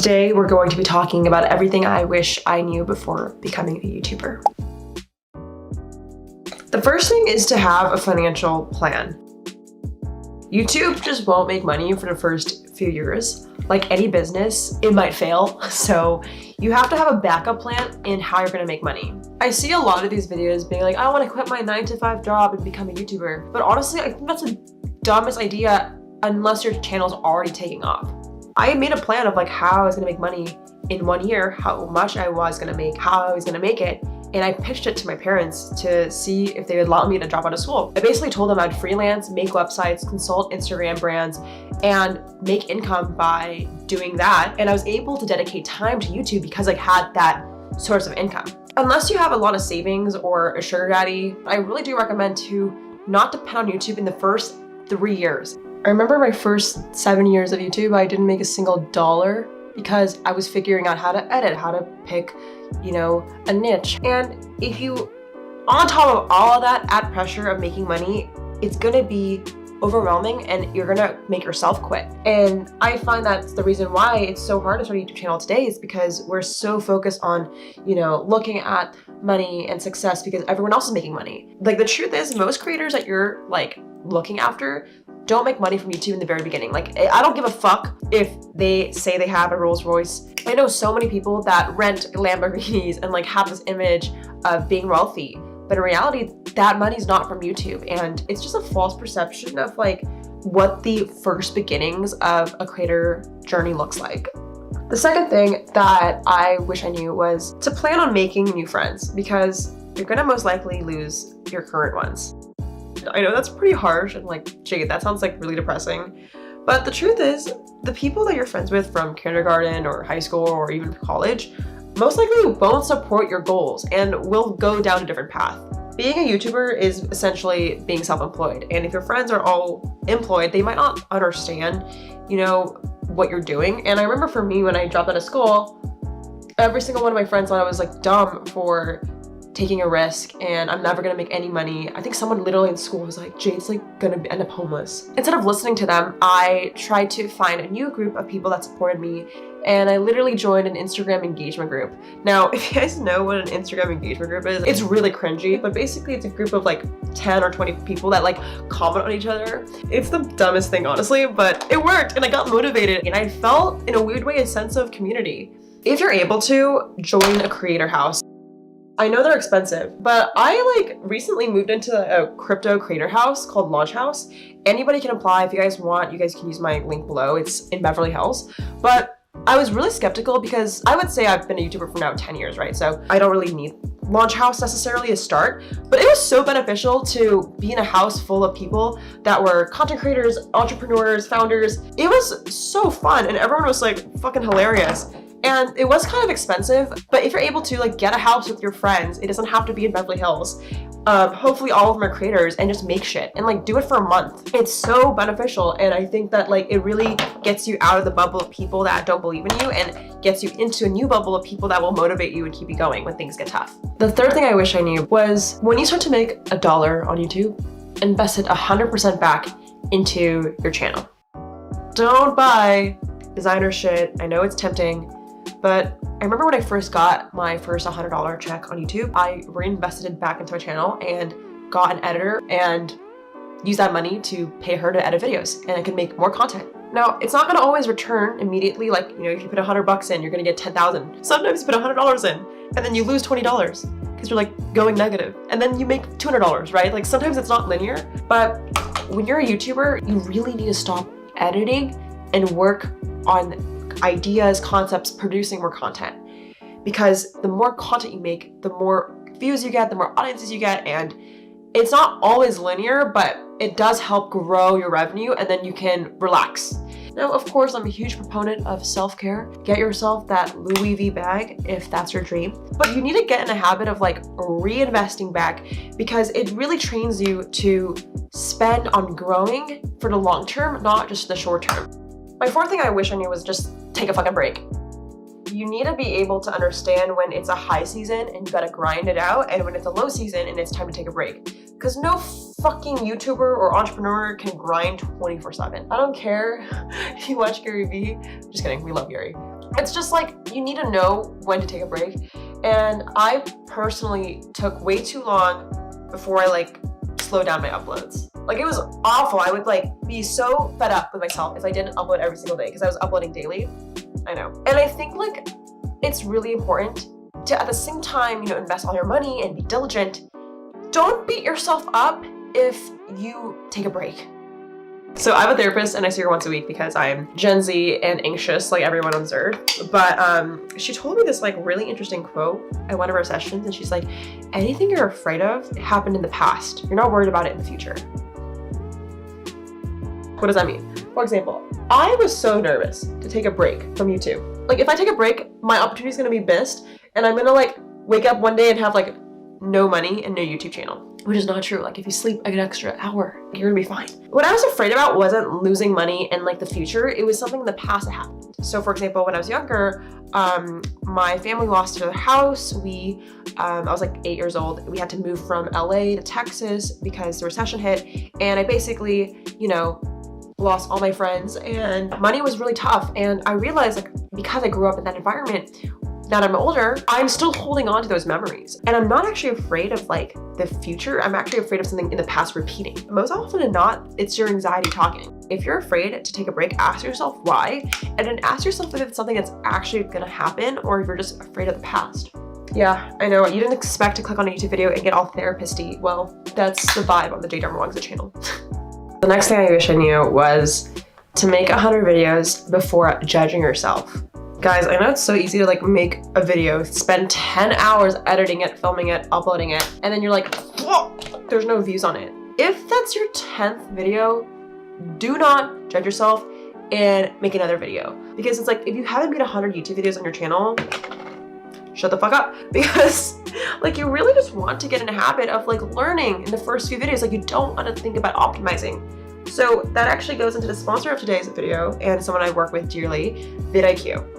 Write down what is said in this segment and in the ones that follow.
Today, we're going to be talking about everything I wish I knew before becoming a YouTuber. The first thing is to have a financial plan. YouTube just won't make money for the first few years. Like any business, it might fail. So you have to have a backup plan in how you're gonna make money. I see a lot of these videos being like, I wanna quit my 9-to-5 job and become a YouTuber. But honestly, I think that's the dumbest idea unless your channel's already taking off. I made a plan of like how I was gonna make money in 1 year, how much I was gonna make, how I was gonna make it. And I pitched it to my parents to see if they would allow me to drop out of school. I basically told them I'd freelance, make websites, consult Instagram brands, and make income by doing that. And I was able to dedicate time to YouTube because I had that source of income. Unless you have a lot of savings or a sugar daddy, I really do recommend to not depend on YouTube in the first 3 years. I remember my first 7 years of YouTube, I didn't make a single dollar because I was figuring out how to edit, how to pick, a niche. And if you, on top of all of that, add pressure of making money, it's gonna be overwhelming and you're gonna make yourself quit. And I find that's the reason why it's so hard to start a YouTube channel today, is because we're so focused on, looking at money and success because everyone else is making money. Like, the truth is, most creators that you're looking after don't make money from YouTube in the very beginning. Like, I don't give a fuck if they say they have a Rolls Royce. I know so many people that rent Lamborghinis and have this image of being wealthy, but in reality, that money's not from YouTube. And it's just a false perception of what the first beginnings of a creator journey looks like. The second thing that I wish I knew was to plan on making new friends, because you're gonna most likely lose your current ones. I know that's pretty harsh and Jade, that sounds really depressing. But the truth is, the people that you're friends with from kindergarten or high school or even college most likely won't support your goals and will go down a different path. Being a YouTuber is essentially being self-employed. And if your friends are all employed, they might not understand, what you're doing. And I remember for me, when I dropped out of school, every single one of my friends thought I was dumb for taking a risk and I'm never gonna make any money. I think someone literally in school was like, Jade's gonna end up homeless. Instead of listening to them, I tried to find a new group of people that supported me, and I literally joined an Instagram engagement group. Now, if you guys know what an Instagram engagement group is, it's really cringy, but basically it's a group of 10 or 20 people that comment on each other. It's the dumbest thing, honestly, but it worked and I got motivated and I felt, in a weird way, a sense of community. If you're able to, join a creator house. I know they're expensive, but I recently moved into a crypto creator house called Launch House. Anybody can apply. If you guys want, you guys can use my link below. It's in Beverly Hills. But I was really skeptical because I would say I've been a YouTuber for now 10 years, right? So I don't really need Launch House necessarily to start, but it was so beneficial to be in a house full of people that were content creators, entrepreneurs, founders. It was so fun and everyone was fucking hilarious. And it was kind of expensive, but if you're able to get a house with your friends, it doesn't have to be in Beverly Hills. Hopefully all of them are creators, and just make shit and do it for a month. It's so beneficial, and I think that it really gets you out of the bubble of people that don't believe in you and gets you into a new bubble of people that will motivate you and keep you going when things get tough. The third thing I wish I knew was, when you start to make $1 on YouTube, invest it 100% back into your channel. Don't buy designer shit. I know it's tempting, but I remember when I first got my first $100 check on YouTube, I reinvested it back into my channel and got an editor and used that money to pay her to edit videos, and I could make more content. Now, it's not gonna always return immediately. If you put $100 in, you're gonna get 10,000. Sometimes you put $100 in and then you lose $20 because you're going negative, and then you make $200, right? Sometimes it's not linear, but when you're a YouTuber, you really need to stop editing and work on ideas, concepts, producing more content. Because the more content you make, the more views you get, the more audiences you get, and it's not always linear, but it does help grow your revenue, and then you can relax. Now, of course, I'm a huge proponent of self-care. Get yourself that Louis V bag if that's your dream, but you need to get in a habit of reinvesting back, because it really trains you to spend on growing for the long term, not just the short term. My fourth thing I wish I knew was just take a fucking break. You need to be able to understand when it's a high season and you gotta grind it out, and when it's a low season and it's time to take a break. Because no fucking YouTuber or entrepreneur can grind 24/7. I don't care if you watch Gary Vee. Just kidding, we love Gary. It's just like, you need to know when to take a break. And I personally took way too long before I like slowed down my uploads. Like, it was awful. I would like be so fed up with myself if I didn't upload every single day, because I was uploading daily. I know. And I think like it's really important to, at the same time, you know, invest all your money and be diligent. Don't beat yourself up if you take a break. So I have a therapist and I see her once a week because I'm Gen Z and anxious like everyone on this earth. But she told me this like really interesting quote at one of our sessions, and she's like, anything you're afraid of happened in the past. You're not worried about it in the future. What does that mean? For example, I was so nervous to take a break from YouTube. Like, if I take a break, my opportunity is gonna be missed, and I'm gonna like wake up one day and have like no money and no YouTube channel, which is not true. Like, if you sleep like an extra hour, you're gonna be fine. What I was afraid about wasn't losing money in like the future. It was something in the past that happened. So for example, when I was younger, my family lost their house. I was like 8 years old. We had to move from LA to Texas because the recession hit. And I basically, you know, lost all my friends, and money was really tough. And I realized, like, because I grew up in that environment, now that I'm older, I'm still holding on to those memories. And I'm not actually afraid of like the future. I'm actually afraid of something in the past repeating. Most often than not, it's your anxiety talking. If you're afraid to take a break, ask yourself why, and then ask yourself if it's something that's actually gonna happen, or if you're just afraid of the past. Yeah, I know, you didn't expect to click on a YouTube video and get all therapist-y. Well, that's the vibe on the Jade Darmanation channel. The next thing I wish I knew was to make 100 videos before judging yourself. Guys, I know it's so easy to like make a video, spend 10 hours editing it, filming it, uploading it, and then you're like, whoa, there's no views on it. If that's your 10th video, do not judge yourself and make another video. Because it's like, if you haven't made 100 YouTube videos on your channel, shut the fuck up. Because like, you really just want to get in a habit of like learning in the first few videos. Like, you don't want to think about optimizing. So that actually goes into the sponsor of today's video, and someone I work with dearly, vidIQ.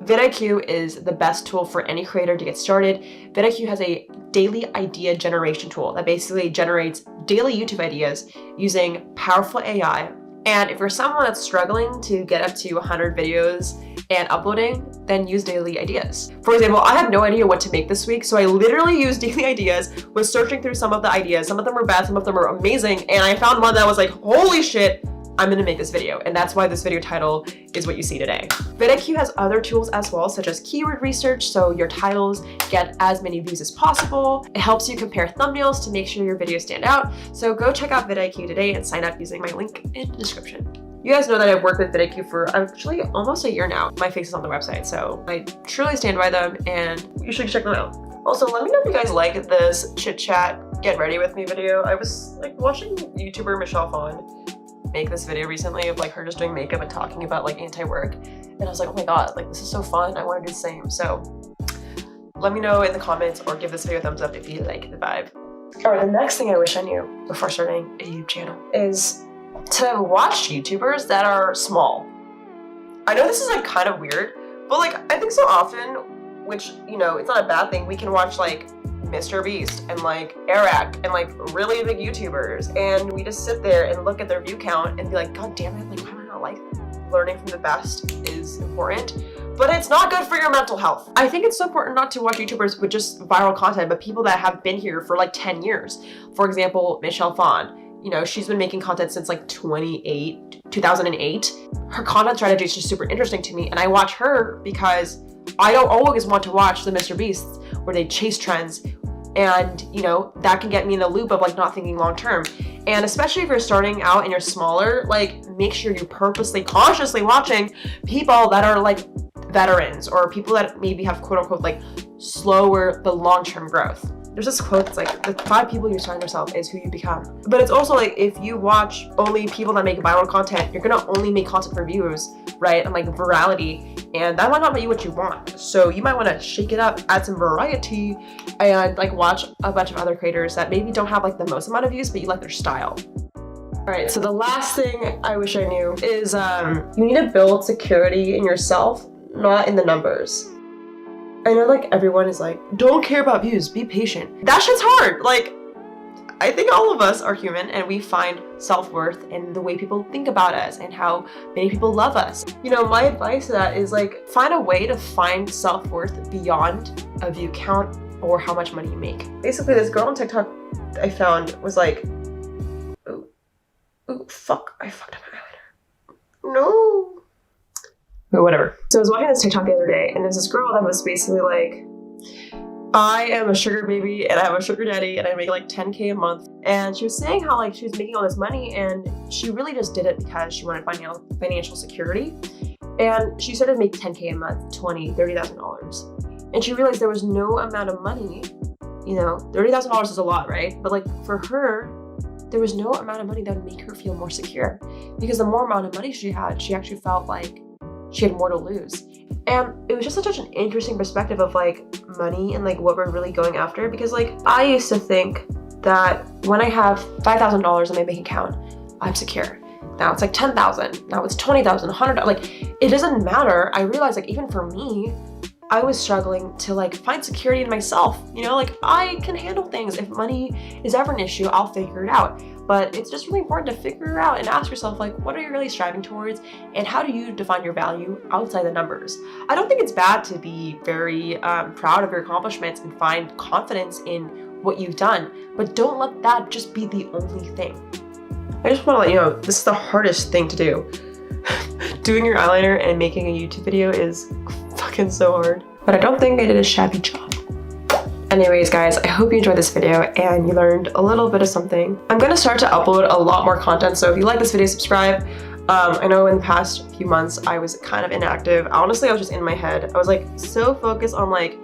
vidIQ is the best tool for any creator to get started. vidIQ has a daily idea generation tool that basically generates daily YouTube ideas using powerful AI. And if you're someone that's struggling to get up to 100 videos and uploading, then use daily ideas. For example, I had no idea what to make this week, so I literally used daily ideas, was searching through some of the ideas. Some of them were bad, some of them were amazing, and I found one that was like, holy shit, I'm gonna make this video. And that's why this video title is what you see today. vidIQ has other tools as well, such as keyword research, so your titles get as many views as possible. It helps you compare thumbnails to make sure your videos stand out. So go check out vidIQ today and sign up using my link in the description. You guys know that I've worked with vidIQ for actually almost a year now. My face is on the website, so I truly stand by them, and you should check them out. Also, let me know if you guys like this chit chat, get ready with me video. I was like watching YouTuber Michelle Phan make this video recently of like her just doing makeup and talking about like anti-work, and I was like, oh my god, like this is so fun, I want to do the same. So let me know in the comments or give this video a thumbs up if you like the vibe. All right, the next thing I wish I knew before starting a YouTube channel is to watch YouTubers that are small. I know this is like kind of weird, but like I think so often, which, you know, it's not a bad thing, we can watch like Mr. Beast and like Eric and like really big YouTubers, and we just sit there and look at their view count and be like, god damn it, like why am I not like them? Learning from the best is important, but it's not good for your mental health. I think it's so important not to watch YouTubers with just viral content, but people that have been here for like 10 years. For example, Michelle Phan. You know, she's been making content since like 2008. Her content strategy is just super interesting to me, and I watch her because I don't always want to watch the Mr. Beasts where they chase trends, and you know, that can get me in a loop of like not thinking long term. And especially if you're starting out and you're smaller, like make sure you're purposely, consciously watching people that are like veterans, or people that maybe have quote unquote like slower but long-term growth. There's this quote that's like, the 5 people you surround yourself is who you become. But it's also like, if you watch only people that make viral content, you're gonna only make content for views, right? And like virality, and that might not be what you want. So you might wanna shake it up, add some variety, and like watch a bunch of other creators that maybe don't have like the most amount of views, but you like their style. All right, so the last thing I wish I knew is you need to build security in yourself, not in the numbers. I know like everyone is like, don't care about views, be patient. That shit's hard. Like, I think all of us are human and we find self-worth in the way people think about us and how many people love us. You know, my advice to that is like, find a way to find self-worth beyond a view count or how much money you make. Basically, this girl on TikTok I found was like, ooh, fuck, I fucked up my eyeliner. No. But whatever. So I was watching this TikTok the other day and there's this girl that was basically like, I am a sugar baby and I have a sugar daddy and I make like 10K a month. And she was saying how like she was making all this money and she really just did it because she wanted financial security. And she started to make 10K a month, $20,000, $30,000. And she realized there was no amount of money, you know, $30,000 is a lot, right? But like for her, there was no amount of money that would make her feel more secure, because the more amount of money she had, she actually felt like she had more to lose. And it was just such an interesting perspective of like money and like what we're really going after. Because like I used to think that when I have $5,000 in my bank account, I'm secure. Now it's like 10,000. Now it's 20,000, 100. Like it doesn't matter. I realized like even for me, I was struggling to like find security in myself. You know, like I can handle things. If money is ever an issue, I'll figure it out. But it's just really important to figure out and ask yourself, like, what are you really striving towards and how do you define your value outside the numbers? I don't think it's bad to be very proud of your accomplishments and find confidence in what you've done, but don't let that just be the only thing. I just want to let you know, this is the hardest thing to do. Doing your eyeliner and making a YouTube video is fucking so hard, but I don't think I did a shabby job. Anyways, guys, I hope you enjoyed this video and you learned a little bit of something. I'm gonna start to upload a lot more content, so if you like this video, subscribe. I know in the past few months I was kind of inactive. Honestly, I was just in my head. I was like so focused on like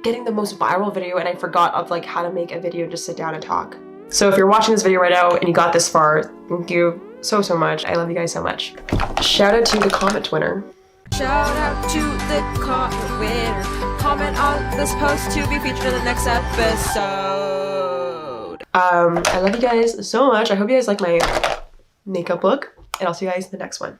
getting the most viral video and I forgot of like how to make a video and just sit down and talk. So if you're watching this video right now and you got this far, thank you so much. I love you guys so much. Shout out to the comment winner. Shout out to the comment winner. Comment on this post to be featured in the next episode. I love you guys so much. I hope you guys like my makeup look, and I'll see you guys in the next one.